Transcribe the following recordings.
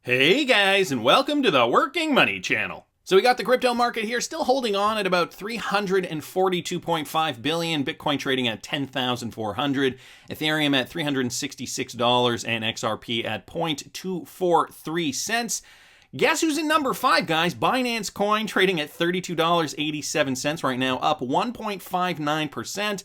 Hey guys, and welcome to the Working Money Channel. So we got the crypto market here still holding on at about 342.5 billion, Bitcoin trading at 10,400, Ethereum at $366, and XRP at 0.243 cents. Guess who's in number 5, guys? Binance coin trading at $32.87 right now, up 1.59%.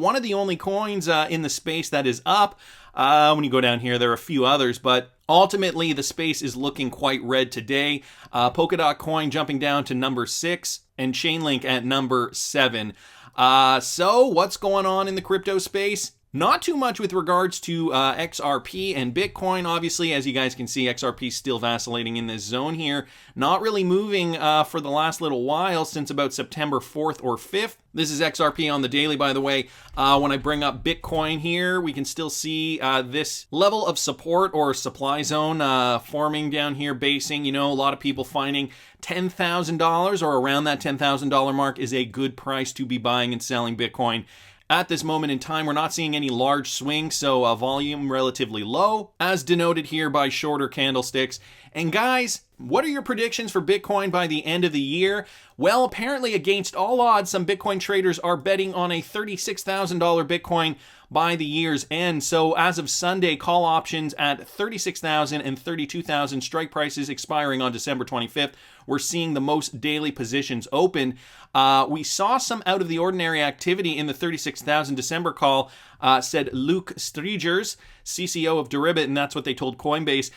One of the only coins in the space that is up. When you go down here, there are a few others, but ultimately the space is looking quite red today. Polkadot coin jumping down to number 6 and Chainlink at number 7. So what's going on in the crypto space? Not too much with regards to XRP and Bitcoin. Obviously, as you guys can see, XRP is still vacillating in this zone here. Not really moving for the last little while, since about September 4th or 5th. This is XRP on the daily, by the way. When I bring up Bitcoin here, we can still see this level of support or supply zone forming down here, basing. You know, a lot of people finding $10,000 or around that $10,000 mark is a good price to be buying and selling Bitcoin. At this moment in time, we're not seeing any large swings, so volume relatively low, as denoted here by shorter candlesticks. And guys, what are your predictions for Bitcoin by the end of the year? Well, apparently against all odds, some Bitcoin traders are betting on a $36,000 Bitcoin by the year's end. So as of Sunday, call options at 36,000 and 32,000, strike prices expiring on December 25th. We're seeing the most daily positions open. We saw some out of the ordinary activity in the 36,000 December call, said Luke Strategist, CCO of Deribit, and that's what they told Coinbase.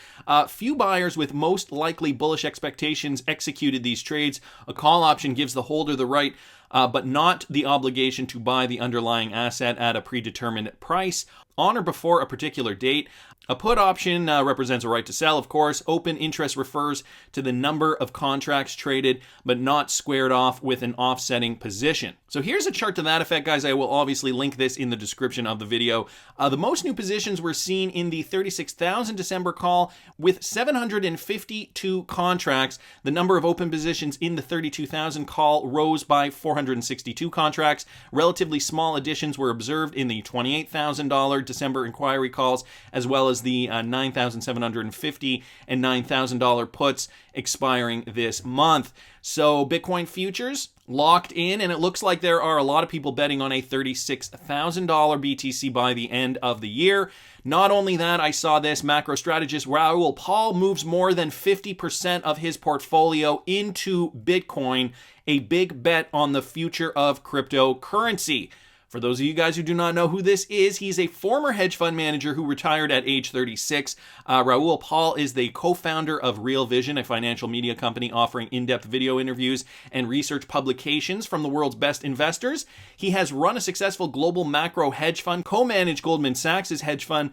Few buyers with most likely bullish expectations executed these trades. A call option gives the holder the right but not the obligation to buy the underlying asset at a predetermined price on or before a particular date. A put option represents a right to sell, of course. Open interest refers to the number of contracts traded, but not squared off with an offsetting position. So here's a chart to that effect, guys. I will obviously link this in the description of the video. The most new positions were seen in the 36,000 December call with 752 contracts. The number of open positions in the 32,000 call rose by 462 contracts. Relatively small additions were observed in the $28,000 December inquiry calls, as well as the $9,750 and $9,000 puts expiring this month. So Bitcoin futures locked in, and it looks like there are a lot of people betting on a $36,000 BTC by the end of the year. Not only that, I saw this macro strategist Raoul Pal moves more than 50% of his portfolio into Bitcoin, a big bet on the future of cryptocurrency. For those of you guys who do not know who this is, he's a former hedge fund manager who retired at age 36. Raoul Pal is the co-founder of Real Vision, a financial media company offering in-depth video interviews and research publications from the world's best investors. He has run a successful global macro hedge fund, co-managed Goldman Sachs' hedge fund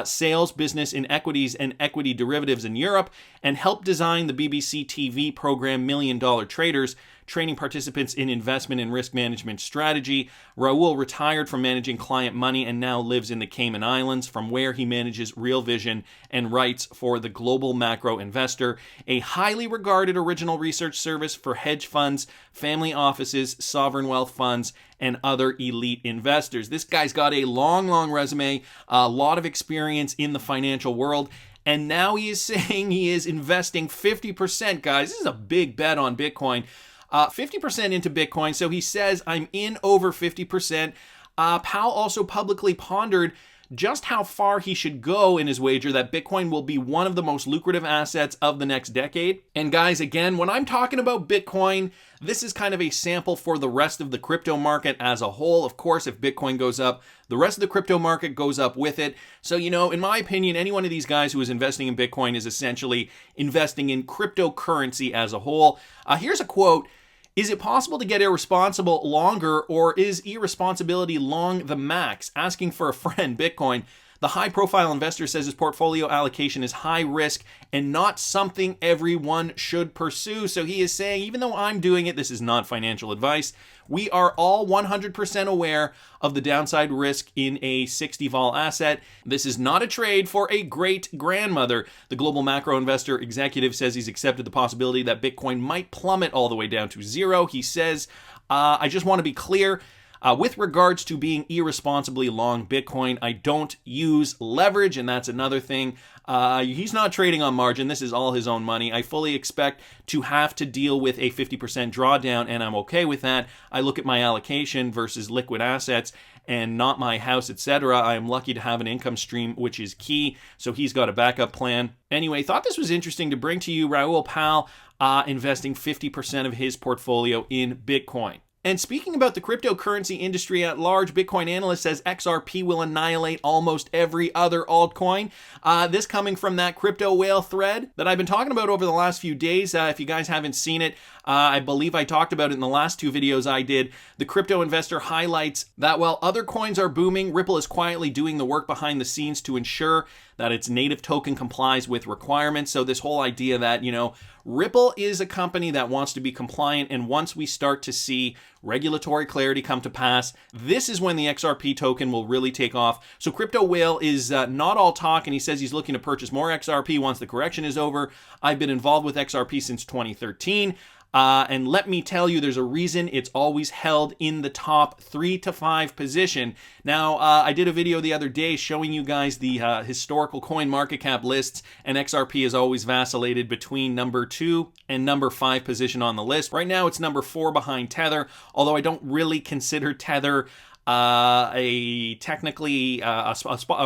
sales business in equities and equity derivatives in Europe, and helped design the BBC TV program $1 Million Traders, training participants in investment and risk management strategy. Raoul retired from managing client money and now lives in the Cayman Islands, from where he manages Real Vision and writes for the Global Macro Investor, a highly regarded original research service for hedge funds, family offices, sovereign wealth funds, and other elite investors. This guy's got a long resume, a lot of experience in the financial world. And now he is saying he is investing 50%, guys. This is a big bet on Bitcoin. 50% into Bitcoin. So he says, I'm in over 50%. Pal also publicly pondered just how far he should go in his wager that Bitcoin will be one of the most lucrative assets of the next decade. And guys, again, when I'm talking about Bitcoin, this is kind of a sample for the rest of the crypto market as a whole. Of course, if Bitcoin goes up, the rest of the crypto market goes up with it. So, you know, in my opinion, any one of these guys who is investing in Bitcoin is essentially investing in cryptocurrency as a whole. Here's a quote. Is it possible to get irresponsible longer, or is irresponsibility long the max? Asking for a friend, Bitcoin. The high-profile investor says his portfolio allocation is high risk and not something everyone should pursue. So he is saying, even though I'm doing it, this is not financial advice. We are all 100% aware of the downside risk in a 60 vol asset. This is not a trade for a great-grandmother. The global macro investor executive says he's accepted the possibility that Bitcoin might plummet all the way down to zero. He says, I just want to be clear. With regards to being irresponsibly long Bitcoin, I don't use leverage, and that's another thing. He's not trading on margin. This is all his own money. I fully expect to have to deal with a 50% drawdown, and I'm okay with that. I look at my allocation versus liquid assets and not my house, etc. I am lucky to have an income stream, which is key. So he's got a backup plan. Anyway, thought this was interesting to bring to you. Raoul Pal investing 50% of his portfolio in Bitcoin. And speaking about the cryptocurrency industry at large, Bitcoin Analyst says XRP will annihilate almost every other altcoin. This coming from that crypto whale thread that I've been talking about over the last few days. If you guys haven't seen it, I believe I talked about it in the last two videos I did. The crypto investor highlights that while other coins are booming, Ripple is quietly doing the work behind the scenes to ensure that its native token complies with requirements. So this whole idea that, Ripple is a company that wants to be compliant, and once we start to see regulatory clarity come to pass, this is when the XRP token will really take off. So Crypto Whale is not all talk, and he says he's looking to purchase more XRP once the correction is over. I've been involved with XRP since 2013. And let me tell you, there's a reason it's always held in the top 3 to 5 position. Now, I did a video the other day showing you guys the historical coin market cap lists, and XRP has always vacillated between number 2 and number 5 position on the list. Right now, it's number 4 behind Tether, although I don't really consider Tether a technically a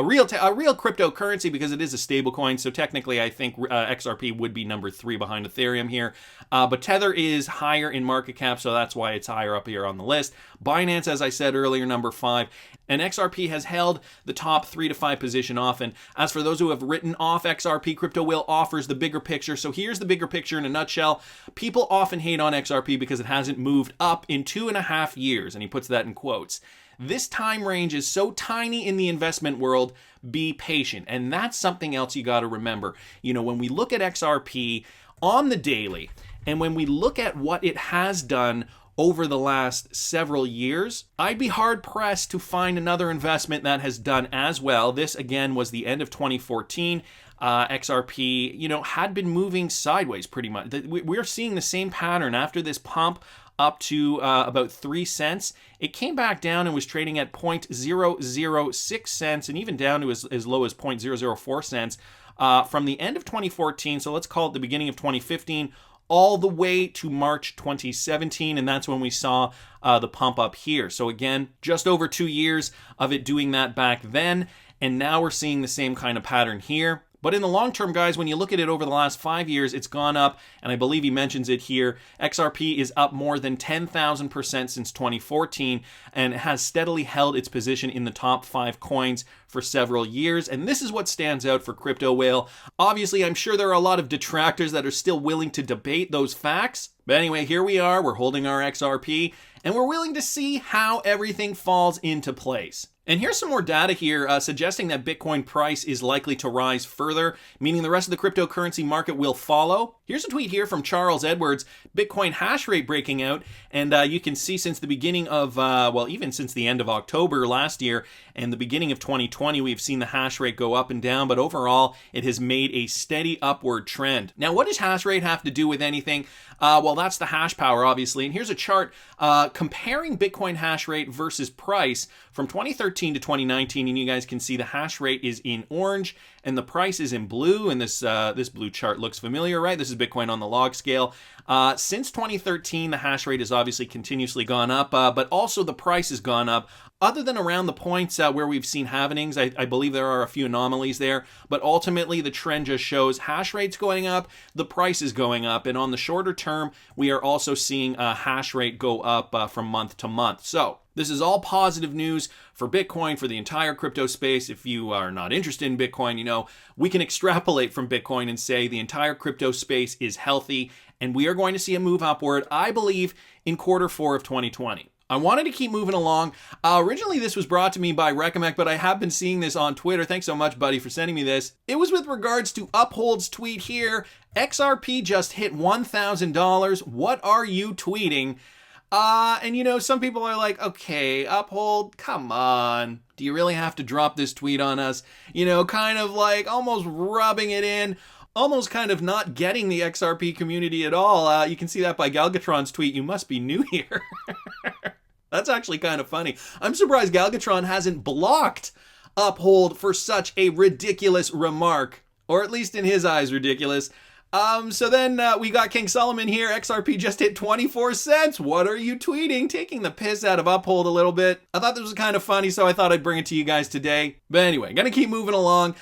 real cryptocurrency because it is a stable coin. So technically, I think XRP would be number 3 behind Ethereum here. But Tether is higher in market cap, so that's why it's higher up here on the list. Binance, as I said earlier, number 5. And XRP has held the top 3 to 5 position often. As for those who have written off XRP, Crypto Whale offers the bigger picture. So here's the bigger picture in a nutshell. People often hate on XRP because it hasn't moved up in 2.5 years, and he puts that in quotes. This time range is so tiny in the investment world, be patient. And that's something else you got to remember. When we look at XRP on the daily, and when we look at what it has done over the last several years, I'd be hard pressed to find another investment that has done as well. This again was the end of 2014. XRP, had been moving sideways pretty much. We're seeing the same pattern after this pump up to about 3 cents. It came back down and was trading at 0.006 cents and even down to as low as 0.004 cents from the end of 2014. So let's call it the beginning of 2015 all the way to March 2017. And that's when we saw the pump up here. So again, just over 2 years of it doing that back then. And now we're seeing the same kind of pattern here. But in the long term, guys, when you look at it over the last 5 years, it's gone up, and I believe he mentions it here. XRP is up more than 10,000% since 2014, and has steadily held its position in the top 5 coins for several years. And this is what stands out for Crypto Whale. Obviously, I'm sure there are a lot of detractors that are still willing to debate those facts. But anyway, here we are. We're holding our XRP, and we're willing to see how everything falls into place. And here's some more data here suggesting that Bitcoin price is likely to rise further, meaning the rest of the cryptocurrency market will follow. Here's a tweet here from Charles Edwards, Bitcoin hash rate breaking out. And you can see since the beginning of, even since the end of October last year and the beginning of 2020, we've seen the hash rate go up and down. But overall, it has made a steady upward trend. Now, what does hash rate have to do with anything? Well, that's the hash power, obviously. And here's a chart comparing Bitcoin hash rate versus price from 2013 to 2019, and you guys can see the hash rate is in orange and the price is in blue, and this blue chart looks familiar, right? This is Bitcoin on the log scale. Since 2013, the hash rate has obviously continuously gone up, but also the price has gone up. Other than around the points where we've seen halvenings, I believe there are a few anomalies there, but ultimately the trend just shows hash rates going up, the price is going up, and on the shorter term, we are also seeing a hash rate go up from month to month. So this is all positive news for Bitcoin, for the entire crypto space. If you are not interested in Bitcoin, we can extrapolate from Bitcoin and say the entire crypto space is healthy, and we are going to see a move upward, I believe, in Q4 of 2020. I wanted to keep moving along. Originally, this was brought to me by Recomec, but I have been seeing this on Twitter. Thanks so much, buddy, for sending me this. It was with regards to Uphold's tweet here. XRP just hit $1,000. What are you tweeting? And some people are like, okay, Uphold, come on. Do you really have to drop this tweet on us? Kind of like almost rubbing it in. Almost kind of not getting the XRP community at all. You can see that by Galgatron's tweet. You must be new here. That's actually kind of funny. I'm surprised Galgatron hasn't blocked Uphold for such a ridiculous remark. or at least in his eyes, ridiculous. So then we got King Solomon here. XRP just hit 24 cents. What are you tweeting? Taking the piss out of Uphold a little bit. I thought this was kind of funny, so I thought I'd bring it to you guys today. But anyway, gonna keep moving along.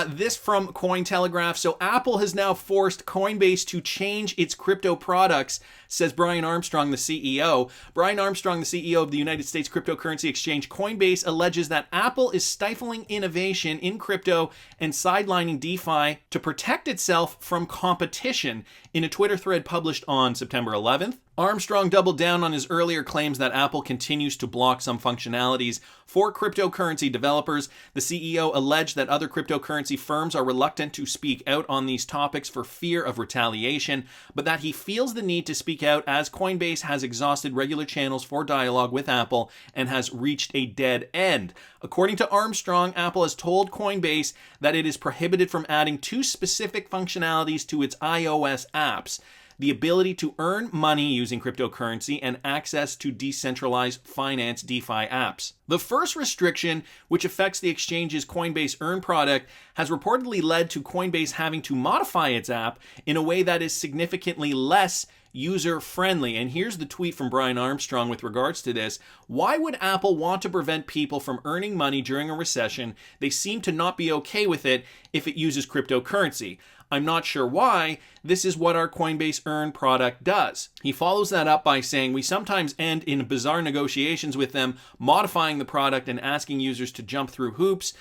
This from Cointelegraph. So Apple has now forced Coinbase to change its crypto products, says Brian Armstrong, the CEO. Brian Armstrong, the CEO of the United States cryptocurrency exchange Coinbase, alleges that Apple is stifling innovation in crypto and sidelining DeFi to protect itself from competition in a Twitter thread published on September 11th. Armstrong doubled down on his earlier claims that Apple continues to block some functionalities for cryptocurrency developers. The CEO alleged that other cryptocurrency firms are reluctant to speak out on these topics for fear of retaliation, but that he feels the need to speak out as Coinbase has exhausted regular channels for dialogue with Apple and has reached a dead end. According to Armstrong, Apple has told Coinbase that it is prohibited from adding two specific functionalities to its iOS apps: the ability to earn money using cryptocurrency and access to decentralized finance DeFi apps. The first restriction, which affects the exchange's Coinbase Earn product, has reportedly led to Coinbase having to modify its app in a way that is significantly less user-friendly. And here's the tweet from Brian Armstrong with regards to this. Why would Apple want to prevent people from earning money during a recession? They seem to not be okay with it if it uses cryptocurrency. I'm not sure why. This is what our Coinbase Earn product does. He follows that up by saying, we sometimes end in bizarre negotiations with them, modifying the product and asking users to jump through hoops,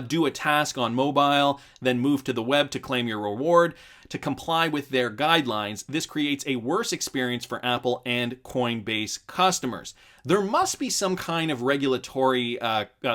do a task on mobile, then move to the web to claim your reward. To comply with their guidelines, this creates a worse experience for Apple and Coinbase customers. There must be some kind of regulatory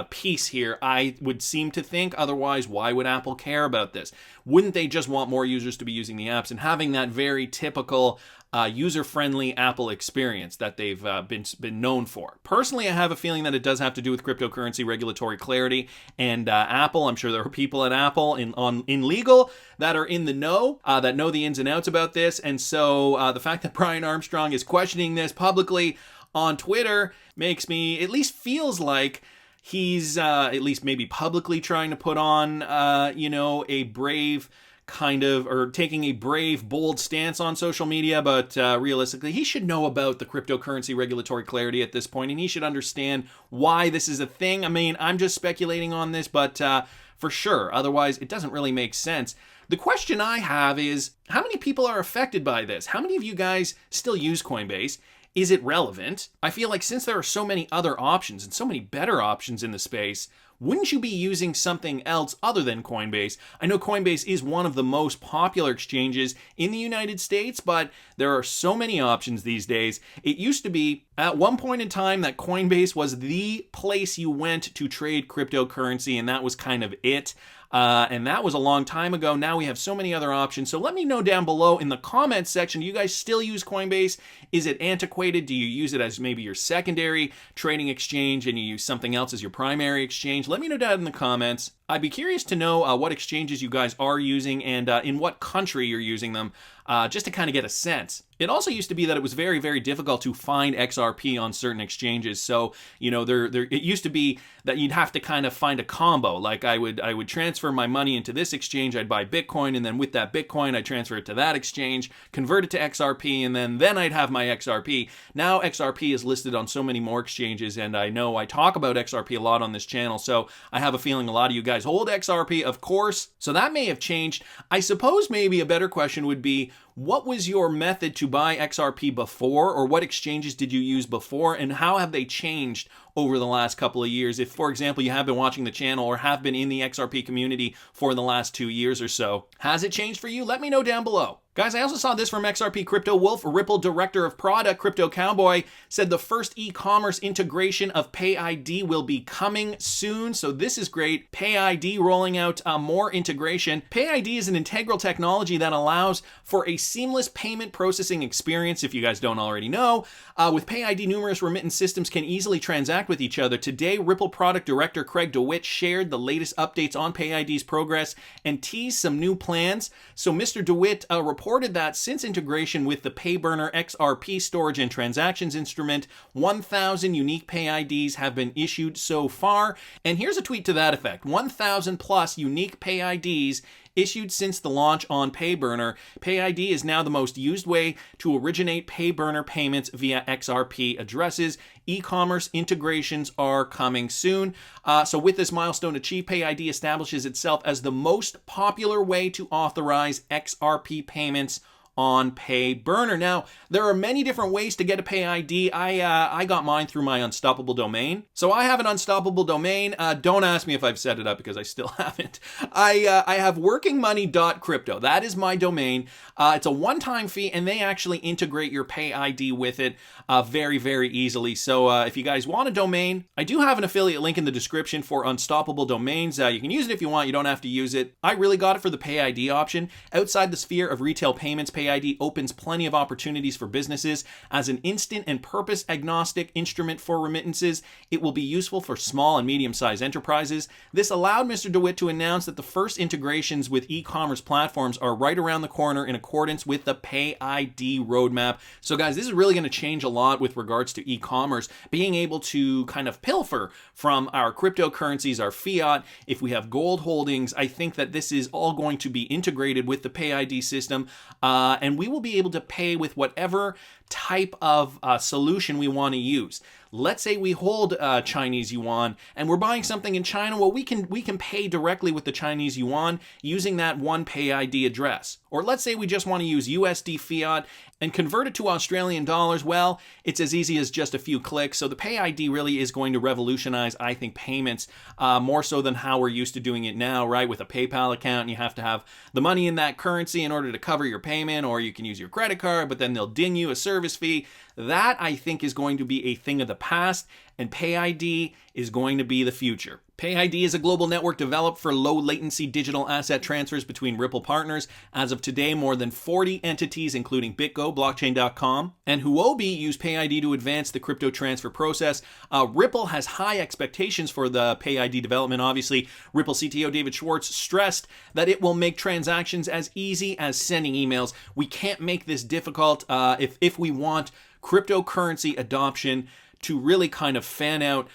piece here, I would seem to think. Otherwise, why would Apple care about this? Wouldn't they just want more users to be using the apps and having that very typical user-friendly Apple experience that they've been known for? Personally, I have a feeling that it does have to do with cryptocurrency regulatory clarity, and Apple, I'm sure there are people at Apple in legal that are in the know, that know the ins and outs about this, and so the fact that Brian Armstrong is questioning this publicly on Twitter makes me, at least feels like he's at least maybe publicly trying to put on, a brave kind of, or taking a brave, bold stance on social media, but realistically, he should know about the cryptocurrency regulatory clarity at this point, and he should understand why this is a thing. I mean, I'm just speculating on this, but for sure, otherwise, it doesn't really make sense. The question I have is, how many people are affected by this? How many of you guys still use Coinbase? Is it relevant? I feel like since there are so many other options and so many better options in the space, wouldn't you be using something else other than Coinbase? I know Coinbase is one of the most popular exchanges in the United States, but there are so many options these days. It used to be at one point in time that Coinbase was the place you went to trade cryptocurrency, and that was kind of it. And that was a long time ago. Now we have so many other options. So let me know down below in the comments section, do you guys still use Coinbase? Is it antiquated? Do you use it as maybe your secondary trading exchange and you use something else as your primary exchange? Let me know down in the comments. I'd be curious to know what exchanges you guys are using and in what country you're using them, just to kind of get a sense. It also used to be that it was very, very difficult to find XRP on certain exchanges. So, it used to be that you'd have to kind of find a combo. Like I would transfer my money into this exchange, I'd buy Bitcoin, and then with that Bitcoin, I'd transfer it to that exchange, convert it to XRP, and then I'd have my XRP. Now XRP is listed on so many more exchanges, and I know I talk about XRP a lot on this channel, so I have a feeling a lot of you guys hold XRP, of course. So that may have changed. I suppose maybe a better question would be, what was your method to buy XRP before, or what exchanges did you use before, and how have they changed over the last couple of years? If, for example, you have been watching the channel or have been in the XRP community for the last 2 years or so, has it changed for you? Let me know down below. Guys, I also saw this from XRP Crypto Wolf. Ripple Director of Product, Crypto Cowboy, said the first e-commerce integration of PayID will be coming soon. So this is great. PayID rolling out more integration. PayID is an integral technology that allows for a seamless payment processing experience, if you guys don't already know. With PayID, numerous remittance systems can easily transact with each other. Today, Ripple Product Director Craig DeWitt shared the latest updates on PayID's progress and teased some new plans. So Mr. DeWitt reported that since integration with the Payburner XRP storage and transactions instrument, 1,000 unique PayIDs have been issued so far. And here's a tweet to that effect. 1,000 plus unique PayIDs Issued since the launch on Payburner, PayID is now the most used way to originate Payburner payments via XRP addresses. E-commerce integrations are coming soon. So with this milestone achieved, PayID establishes itself as the most popular way to authorize XRP payments on Payburner. Now, there are many different ways to get a PayID. I got mine through my Unstoppable domain. So I have an Unstoppable domain. Don't ask me if I've set it up because I still haven't. I have workingmoney.crypto. That is my domain. It's a one-time fee, and they actually integrate your PayID with it very, very easily. So if you guys want a domain, I do have an affiliate link in the description for Unstoppable domains. You can use it if you want. You don't have to use it. I really got it for the PayID option. Outside the sphere of retail payments, PayID opens plenty of opportunities for businesses. As an instant and purpose-agnostic instrument for remittances, it will be useful for small and medium-sized enterprises. This allowed Mr. DeWitt to announce that the first integrations with e-commerce platforms are right around the corner in accordance with the PayID roadmap. So guys, this is really going to change a lot with regards to e-commerce, being able to kind of pilfer from our cryptocurrencies, our fiat. If we have gold holdings, I think that this is all going to be integrated with the PayID system. And we will be able to pay with whatever type of solution we want to use. Let's say we hold Chinese yuan and we're buying something in China. Well, we can pay directly with the Chinese yuan using that one PayID address. Or let's say we just want to use USD fiat and convert it to Australian dollars. Well, it's as easy as just a few clicks. So the PayID really is going to revolutionize, I think, payments more so than how we're used to doing it now, right? With a PayPal account, you have to have the money in that currency in order to cover your payment, or you can use your credit card, but then they'll ding you a service fee. That, I think, is going to be a thing of the past, and PayID is going to be the future. PayID is a global network developed for low-latency digital asset transfers between Ripple partners. As of today, more than 40 entities, including BitGo, Blockchain.com, and Huobi, use PayID to advance the crypto transfer process. Ripple has high expectations for the PayID development. Obviously, Ripple CTO David Schwartz stressed that it will make transactions as easy as sending emails. We can't make this difficult if we want cryptocurrency adoption to really kind of fan out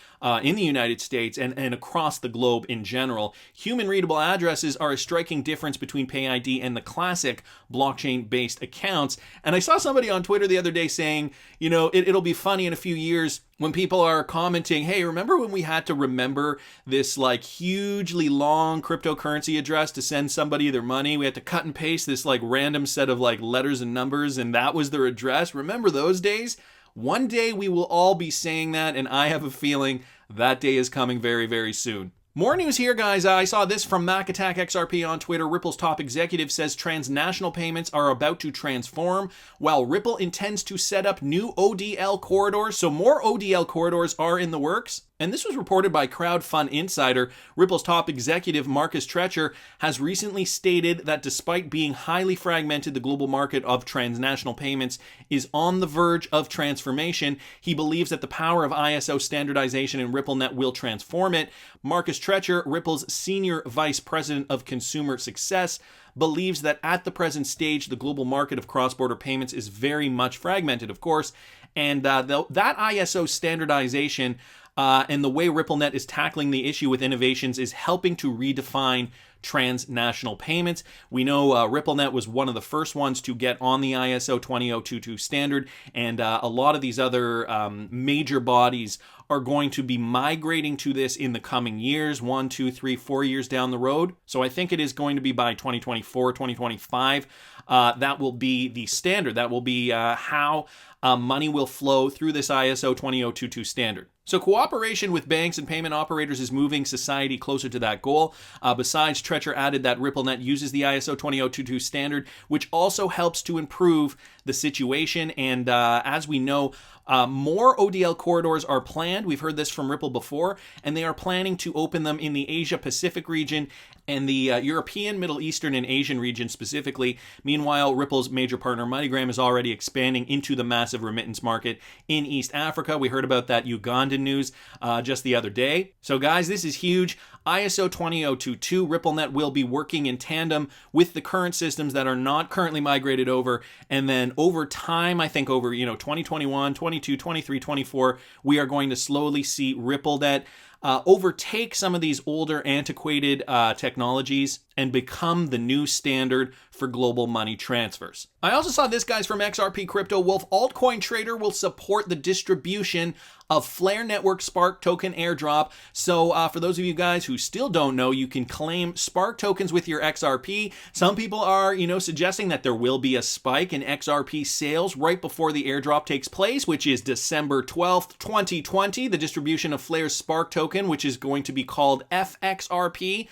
in the United States and across the globe in general. Human readable addresses are a striking difference between PayID and the classic blockchain-based accounts. And I saw somebody on Twitter the other day saying, you know, it'll be funny in a few years when people are commenting, hey, remember when we had to remember this like hugely long cryptocurrency address to send somebody their money? We had to cut and paste this like random set of like letters and numbers, and that was their address. Remember those days? One day we will all be saying that, and I have a feeling that day is coming very, very soon. More news here, guys. I saw this from Mac Attack XRP on Twitter. Ripple's top executive says transnational payments are about to transform, while Ripple intends to set up new ODL corridors. So more ODL corridors are in the works. And this was reported by Crowdfund Insider. Ripple's top executive, Marcus Treacher, has recently stated that despite being highly fragmented, the global market of transnational payments is on the verge of transformation. He believes that the power of ISO standardization in RippleNet will transform it. Marcus Treacher, Ripple's senior vice president of consumer success, believes that at the present stage, the global market of cross-border payments is very much fragmented, of course, and that ISO standardization and the way RippleNet is tackling the issue with innovations is helping to redefine transnational payments. We know RippleNet was one of the first ones to get on the ISO 20022 standard, and a lot of these other major bodies are going to be migrating to this in the coming years, 1, 2, 3, 4 years down the road. So I think it is going to be by 2024, 2025. That will be the standard. That will be how money will flow through this ISO 20022 standard. So cooperation with banks and payment operators is moving society closer to that goal. Besides, Treacher added that RippleNet uses the ISO 20022 standard, which also helps to improve the situation. And as we know, more ODL corridors are planned. We've heard this from Ripple before, and they are planning to open them in the Asia-Pacific region and the European, Middle Eastern, and Asian region specifically. Meanwhile, Ripple's major partner MoneyGram is already expanding into the massive remittance market in East Africa. We heard about that Ugandan news just the other day. So guys, this is huge. ISO 20022, RippleNet will be working in tandem with the current systems that are not currently migrated over. And then over time, I think over 2021, 22, 23, 24, we are going to slowly see RippleNet overtake some of these older, antiquated technologies and become the new standard for global money transfers. I also saw this, guys, from XRP Crypto Wolf. Altcoin Trader will support the distribution of Flare Network Spark token airdrop. So for those of you guys who still don't know, you can claim Spark tokens with your XRP. Some people are, suggesting that there will be a spike in XRP sales right before the airdrop takes place, which is December 12th, 2020. The distribution of Flare's Spark token, which is going to be called FXRP.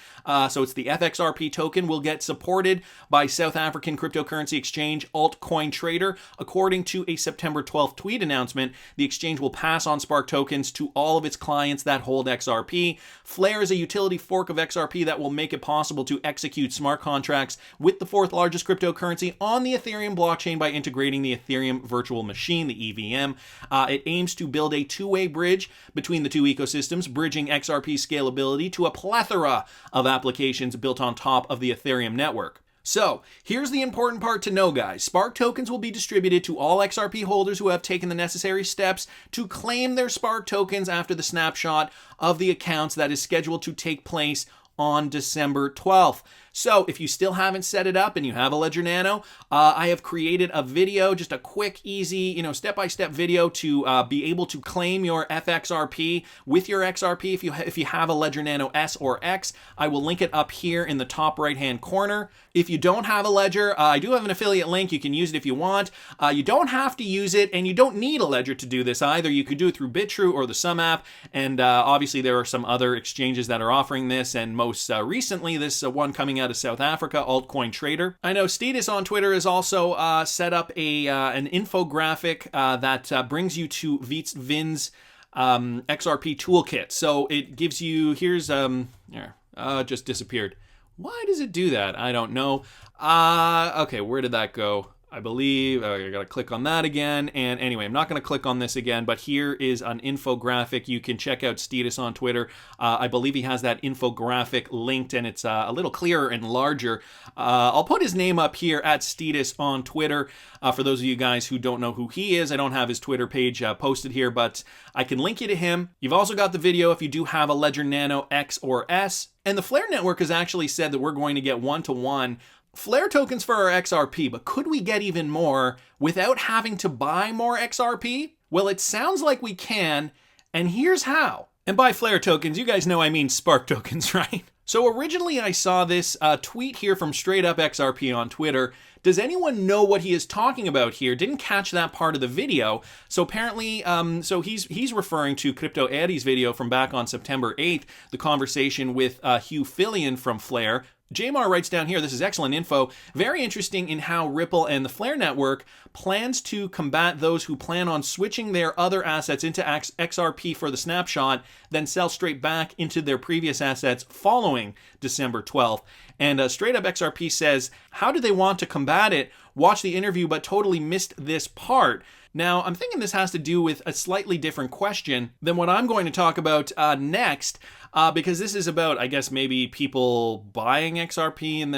So it's the FXRP token, will get supported by South African cryptocurrency exchange Altcoin Trader. According to a September 12th tweet announcement, the exchange will pass on Spark tokens to all of its clients that hold XRP. Flare is a utility fork of XRP that will make it possible to execute smart contracts with the fourth largest cryptocurrency on the Ethereum blockchain by integrating the Ethereum virtual machine, the EVM. It aims to build a two-way bridge between the two ecosystems, bridging XRP scalability to a plethora of applications built on top of the Ethereum network. So, here's the important part to know, guys. Spark tokens will be distributed to all XRP holders who have taken the necessary steps to claim their Spark tokens after the snapshot of the accounts that is scheduled to take place on December 12th. So if you still haven't set it up and you have a Ledger Nano, I have created a video, just a quick, easy, step-by-step video to be able to claim your FXRP with your XRP if you have a Ledger Nano S or X. I will link it up here in the top right-hand corner. If you don't have a Ledger, I do have an affiliate link. You can use it if you want. You don't have to use it, and you don't need a Ledger to do this either. You could do it through BitTrue or the Sum app, and obviously there are some other exchanges that are offering this, and most recently this one coming out of South Africa, Altcoin Trader. I know Strategist on Twitter has also set up an infographic that brings you to Vin's XRP toolkit. So it gives you, here's, just disappeared. Why does it do that? I don't know. Okay, where did that go? I believe, I gotta click on that again, and anyway, I'm not gonna click on this again, but here is an infographic. You can check out Stetus on Twitter. I believe he has that infographic linked, and it's a little clearer and larger. I'll put his name up here at Stetus on Twitter. For those of you guys who don't know who he is, I don't have his Twitter page posted here, but I can link you to him. You've also got the video if you do have a Ledger Nano X or S, and the Flare Network has actually said that we're going to get one-to-one Flare tokens for our XRP, but could we get even more without having to buy more XRP? Well, it sounds like we can, and here's how. And by Flare tokens, you guys know I mean Spark tokens, right? So originally I saw this tweet here from Straight Up XRP on Twitter. Does anyone know what he is talking about here? Didn't catch that part of the video. So apparently, so he's referring to Crypto Eddie's video from back on September 8th, the conversation with Hugh Fillion from Flare. Jamar writes down here, this is excellent info, very interesting in how Ripple and the Flare Network plans to combat those who plan on switching their other assets into XRP for the snapshot, then sell straight back into their previous assets following December 12th. And Straight Up XRP says, how do they want to combat it? Watch the interview, but totally missed this part. Now, I'm thinking this has to do with a slightly different question than what I'm going to talk about next, because this is about, I guess, maybe people buying XRP and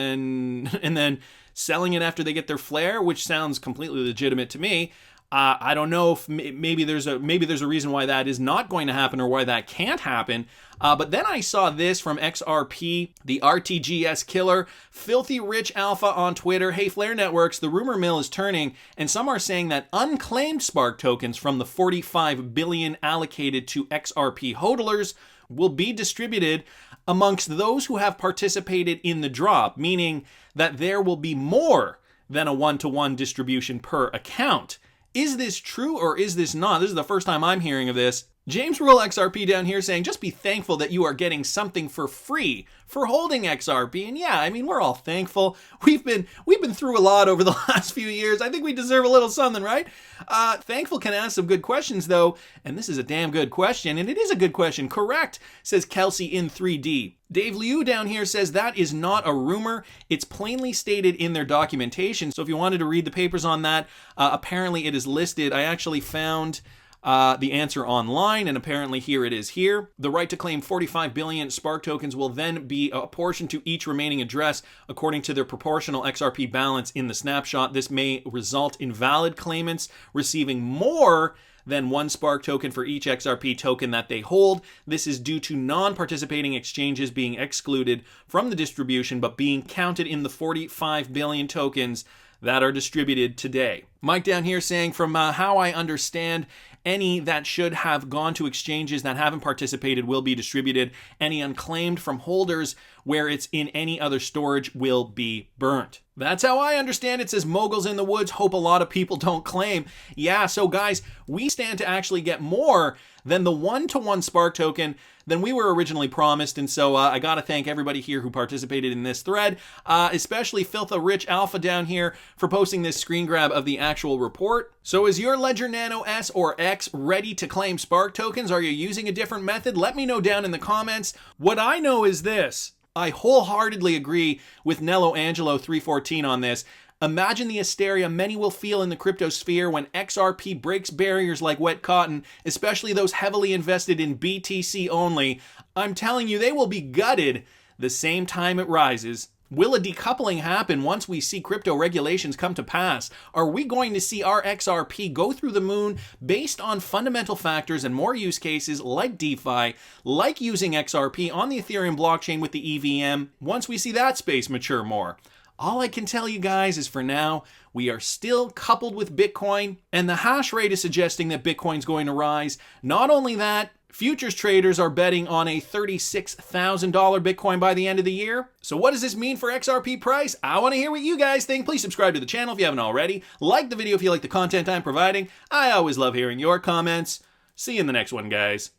then selling it after they get their Flare, which sounds completely legitimate to me. I don't know if maybe there's a reason why that is not going to happen or why that can't happen. But then I saw this from XRP, the RTGS killer, Filthy Rich Alpha on Twitter. Hey, Flare Networks, the rumor mill is turning, and some are saying that unclaimed Spark tokens from the 45 billion allocated to XRP hodlers will be distributed amongst those who have participated in the drop, meaning that there will be more than a one-to-one distribution per account. Is this true or is this not? This is the first time I'm hearing of this. James Rule XRP down here saying, just be thankful that you are getting something for free for holding XRP. And yeah, I mean, we're all thankful. We've been through a lot over the last few years. I think we deserve a little something, right? Thankful can ask some good questions though. And this is a damn good question. And it is a good question. Correct, says Kelsey in 3D. Dave Liu down here says that is not a rumor. It's plainly stated in their documentation. So if you wanted to read the papers on that, apparently it is listed. I actually found the answer online, and apparently here it is here. The right to claim 45 billion Spark tokens will then be apportioned to each remaining address according to their proportional XRP balance in the snapshot. This may result in valid claimants receiving more than one Spark token for each XRP token that they hold. This is due to non-participating exchanges being excluded from the distribution but being counted in the 45 billion tokens that are distributed today. Mike down here saying, from how I understand, any that should have gone to exchanges that haven't participated will be distributed. Any unclaimed from holders where it's in any other storage will be burnt. That's how I understand it, says Moguls in the Woods. Hope a lot of people don't claim. Yeah, so guys, we stand to actually get more than the one-to-one Spark token than we were originally promised. And so I got to thank everybody here who participated in this thread, especially Filtha Rich Alpha down here for posting this screen grab of the actual report. So is your Ledger Nano S or X ready to claim Spark tokens? Are you using a different method? Let me know down in the comments. What I know is this. I wholeheartedly agree with Nello Angelo 314 on this. Imagine the hysteria many will feel in the crypto sphere when XRP breaks barriers like wet cotton, especially those heavily invested in BTC only. I'm telling you, they will be gutted the same time it rises. Will a decoupling happen once we see crypto regulations come to pass? Are we going to see our XRP go through the moon based on fundamental factors and more use cases like DeFi, like using XRP on the Ethereum blockchain with the EVM, once we see that space mature more? All I can tell you guys is for now, we are still coupled with Bitcoin, and the hash rate is suggesting that Bitcoin's going to rise. Not only that, futures traders are betting on a $36,000 Bitcoin by the end of the year. So what does this mean for XRP price? I want to hear what you guys think. Please subscribe to the channel if you haven't already. Like the video if you like the content I'm providing. I always love hearing your comments. See you in the next one, guys.